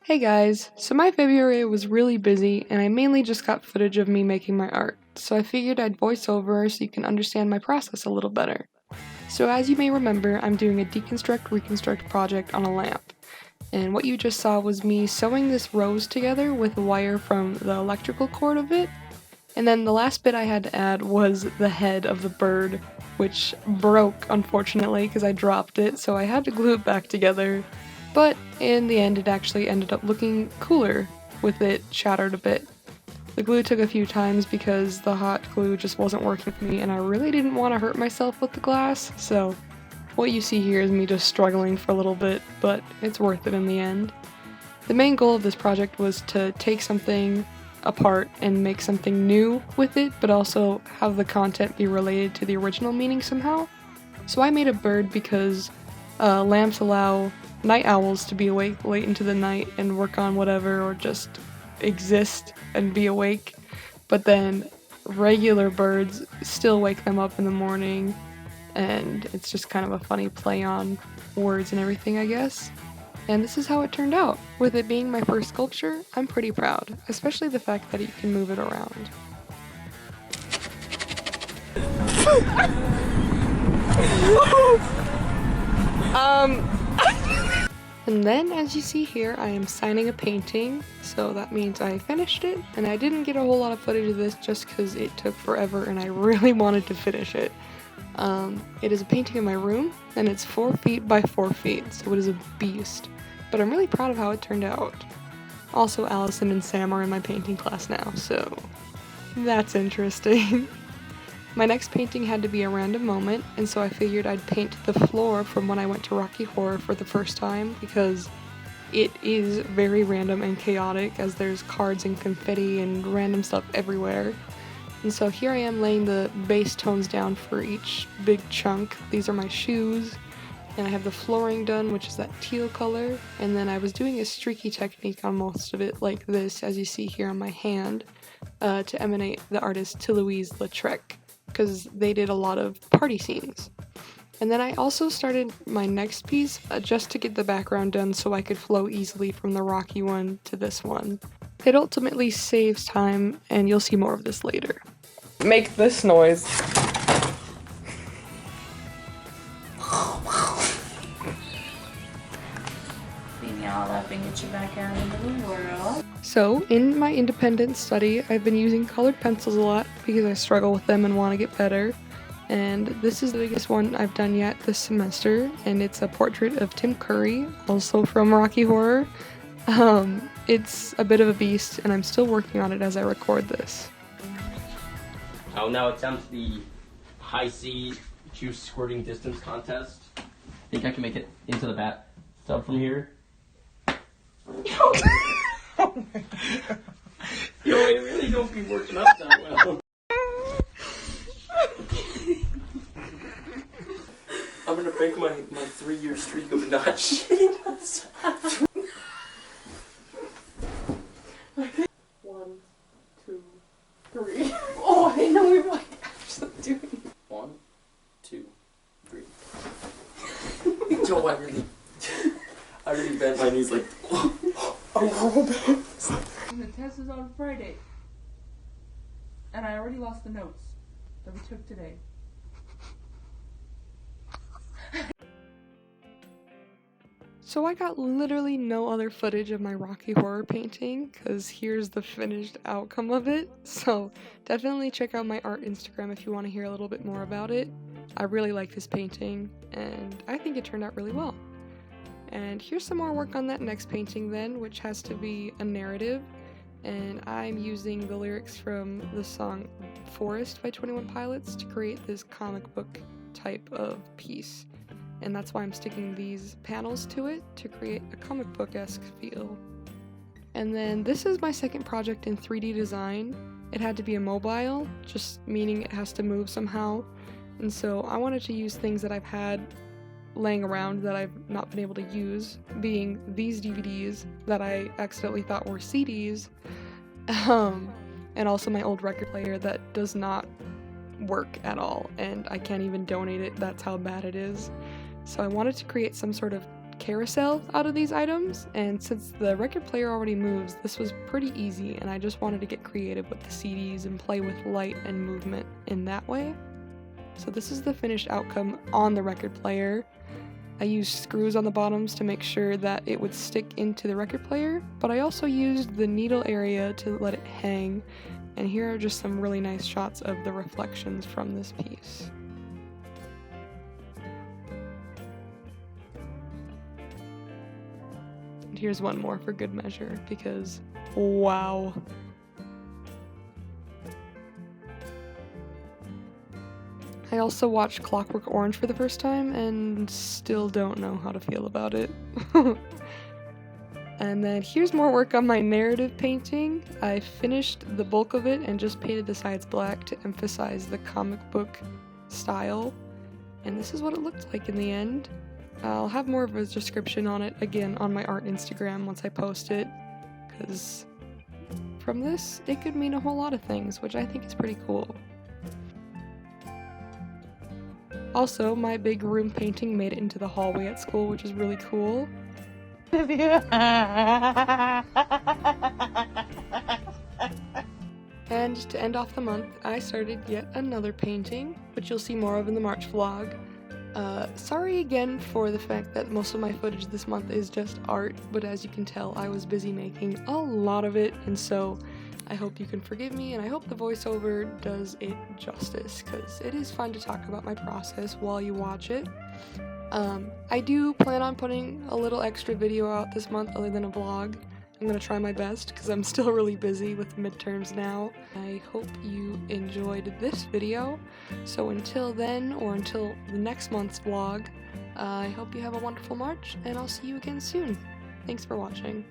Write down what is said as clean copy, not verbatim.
Hey guys, so my February was really busy and I mainly just got footage of me making my art, so I figured I'd voice over so you can understand my process a little better. So as you may remember, I'm doing a deconstruct reconstruct project on a lamp, and what you just saw was me sewing this rose together with a wire from the electrical cord of it, and then the last bit I had to add was the head of the bird, which broke unfortunately because I dropped it, so I had to glue it back together. But in the end, it actually ended up looking cooler with it shattered a bit. The glue took a few times because the hot glue just wasn't working for me and I really didn't want to hurt myself with the glass, so what you see here is me just struggling for a little bit, but it's worth it in the end. The main goal of this project was to take something apart and make something new with it, but also have the content be related to the original meaning somehow. So I made a bird because lamps allow night owls to be awake late into the night and work on whatever or just exist and be awake, but then regular birds still wake them up in the morning, and it's just kind of a funny play on words and everything, I guess. And this is how it turned out. With it being my first sculpture, I'm pretty proud, especially the fact that you can move it around. And then, as you see here, I am signing a painting, so that means I finished it, and I didn't get a whole lot of footage of this just because it took forever and I really wanted to finish it. It is a painting in my room, and it's 4 feet by 4 feet, so it is a beast, but I'm really proud of how it turned out. Also, Allison and Sam are in my painting class now, so that's interesting. My next painting had to be a random moment, and so I figured I'd paint the floor from when I went to Rocky Horror for the first time, because it is very random and chaotic, as there's cards and confetti and random stuff everywhere. And so here I am laying the base tones down for each big chunk. These are my shoes, and I have the flooring done, which is that teal color, and then I was doing a streaky technique on most of it, like this, as you see here on my hand, to emanate the artist Louise-Lautrec, because they did a lot of party scenes. And then I also started my next piece just to get the background done so I could flow easily from the rocky one to this one. It ultimately saves time, and you'll see more of this later. Make this noise. Clean y'all up and get you back out into the world. So, in my independent study, I've been using colored pencils a lot because I struggle with them and want to get better. And this is the biggest one I've done yet this semester, and it's a portrait of Tim Curry, also from Rocky Horror. It's a bit of a beast, and I'm still working on it as I record this. I will now attempt the high C juice squirting distance contest. Think I can make it into the bathtub from here? Oh my God. Yo, it really don't be working out that well. I'm gonna break my 3-year streak of not shitting outside. 1, 2, 3. Oh, I know we might actually doing it. 1, 2, 3. Joe, I really bent my knees like. The test is on Friday, and I already lost the notes that we took today. So I got literally no other footage of my Rocky Horror painting, because here's the finished outcome of it. So definitely check out my art Instagram if you want to hear a little bit more about it. I really like this painting, and I think it turned out really well. And here's some more work on that next painting then, which has to be a narrative, and I'm using the lyrics from the song Forest by 21 Pilots to create this comic book type of piece. And that's why I'm sticking these panels to it to create a comic book-esque feel. And then this is my second project in 3D design. It had to be a mobile, just meaning it has to move somehow. And so I wanted to use things that I've had laying around that I've not been able to use, being these DVDs that I accidentally thought were CDs, and also my old record player that does not work at all, and I can't even donate it, that's how bad it is. So I wanted to create some sort of carousel out of these items, and since the record player already moves, this was pretty easy, and I just wanted to get creative with the CDs and play with light and movement in that way. So this is the finished outcome on the record player. I used screws on the bottoms to make sure that it would stick into the record player, but I also used the needle area to let it hang, and here are just some really nice shots of the reflections from this piece. And here's one more for good measure, because wow. I also watched Clockwork Orange for the first time and still don't know how to feel about it. And then here's more work on my narrative painting. I finished the bulk of it and just painted the sides black to emphasize the comic book style. And this is what it looked like in the end. I'll have more of a description on it again on my art Instagram once I post it, because from this, it could mean a whole lot of things, which I think is pretty cool. Also, my big room painting made it into the hallway at school, which is really cool. And to end off the month, I started yet another painting, which you'll see more of in the March vlog. Sorry again for the fact that most of my footage this month is just art, but as you can tell, I was busy making a lot of it, and so I hope you can forgive me, and I hope the voiceover does it justice, because it is fun to talk about my process while you watch it. I do plan on putting a little extra video out this month other than a vlog. I'm gonna try my best, because I'm still really busy with midterms now. I hope you enjoyed this video, so until then, or until the next month's vlog, I hope you have a wonderful March, and I'll see you again soon. Thanks for watching.